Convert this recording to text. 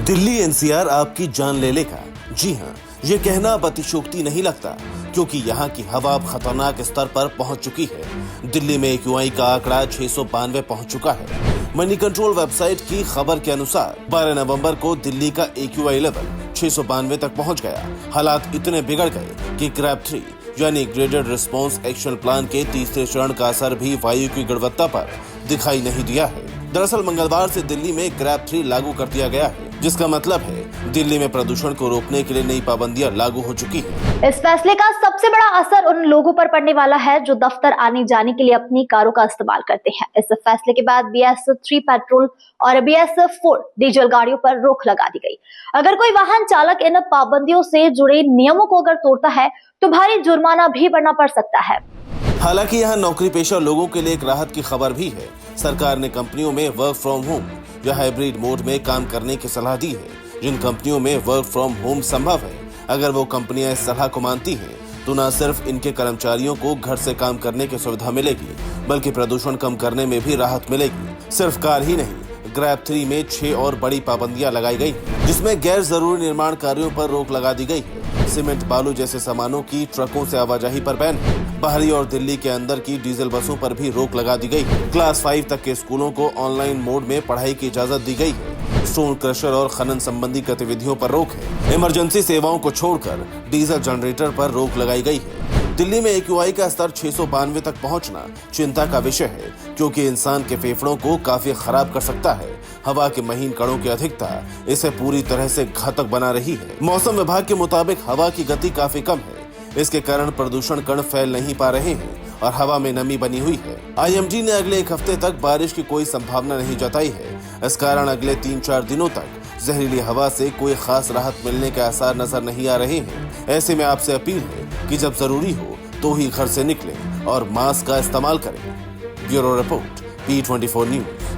Delhi NCR आपकी जान ले लेगा। जी हाँ, ये कहना अब अतिशयोक्ति नहीं लगता, क्योंकि यहाँ की हवा अब खतरनाक स्तर पर पहुंच चुकी है। दिल्ली में एक्यूआई का आंकड़ा 692 पहुंच चुका है। मनी कंट्रोल वेबसाइट की खबर के अनुसार 12 नवंबर को दिल्ली का एक्यूआई लेवल 692 तक पहुंच गया। हालात इतने बिगड़ गए कि ग्रैब 3 यानी ग्रेडेड रिस्पॉन्स एक्शन प्लान के तीसरे चरण का असर भी वायु की गुणवत्ता पर दिखाई नहीं दिया है। दरअसल मंगलवार से दिल्ली में ग्रैब 3 लागू कर दिया गया है, जिसका मतलब है दिल्ली में प्रदूषण को रोकने के लिए नई पाबंदियां लागू हो चुकी हैं। इस फैसले का सबसे बड़ा असर उन लोगों पर पड़ने वाला है जो दफ्तर आने जाने के लिए अपनी कारों का इस्तेमाल करते हैं। इस फैसले के बाद BS3 पेट्रोल और BS4 डीजल गाड़ियों पर रोक लगा दी गई। अगर कोई वाहन चालक इन पाबंदियों से जुड़े नियमों को अगर तोड़ता है तो भारी जुर्माना भी भरना पड़ सकता है। हालांकि यहाँ नौकरी पेशा लोगों के लिए एक राहत की खबर भी है। सरकार ने कंपनियों में वर्क फ्रॉम होम या हाइब्रिड मोड में काम करने की सलाह दी है। जिन कंपनियों में वर्क फ्रॉम होम संभव है, अगर वो कंपनियां इस सलाह को मानती हैं, तो न सिर्फ इनके कर्मचारियों को घर से काम करने की सुविधा मिलेगी, बल्कि प्रदूषण कम करने में भी राहत मिलेगी। सिर्फ कार ही नहीं, ग्रैब 3 में 6 और बड़ी पाबंदियां लगाई गई, जिसमें गैर जरूरी निर्माण कार्यों पर रोक लगा दी गई है। सीमेंट बालू जैसे सामानों की ट्रकों से आवाजाही पर बैन है। बाहरी और दिल्ली के अंदर की डीजल बसों पर भी रोक लगा दी गई है। क्लास 5 तक के स्कूलों को ऑनलाइन मोड में पढ़ाई की इजाजत दी गई है। स्टोन क्रशर और खनन संबंधी गतिविधियों पर रोक है। इमरजेंसी सेवाओं को छोड़कर डीजल जनरेटर पर रोक लगाई गई है। दिल्ली में एक्यूआई का स्तर 692 तक पहुंचना चिंता का विषय है, क्योंकि इंसान के फेफड़ों को काफी खराब कर सकता है। हवा के महीन कणों की अधिकता इसे पूरी तरह से घातक बना रही है। मौसम विभाग के मुताबिक हवा की गति काफी कम है। इसके कारण प्रदूषण कण फैल नहीं पा रहे हैं और हवा में नमी बनी हुई है। IMD ने अगले 1 हफ्ते तक बारिश की कोई संभावना नहीं जताई है। इस कारण अगले 3-4 दिनों तक जहरीली हवा से कोई खास राहत मिलने के आसार नजर नहीं आ रहे हैं। ऐसे में आपसे अपील है कि जब जरूरी हो तो ही घर से निकलें और मास्क का इस्तेमाल करें। Bureau report, P24 news.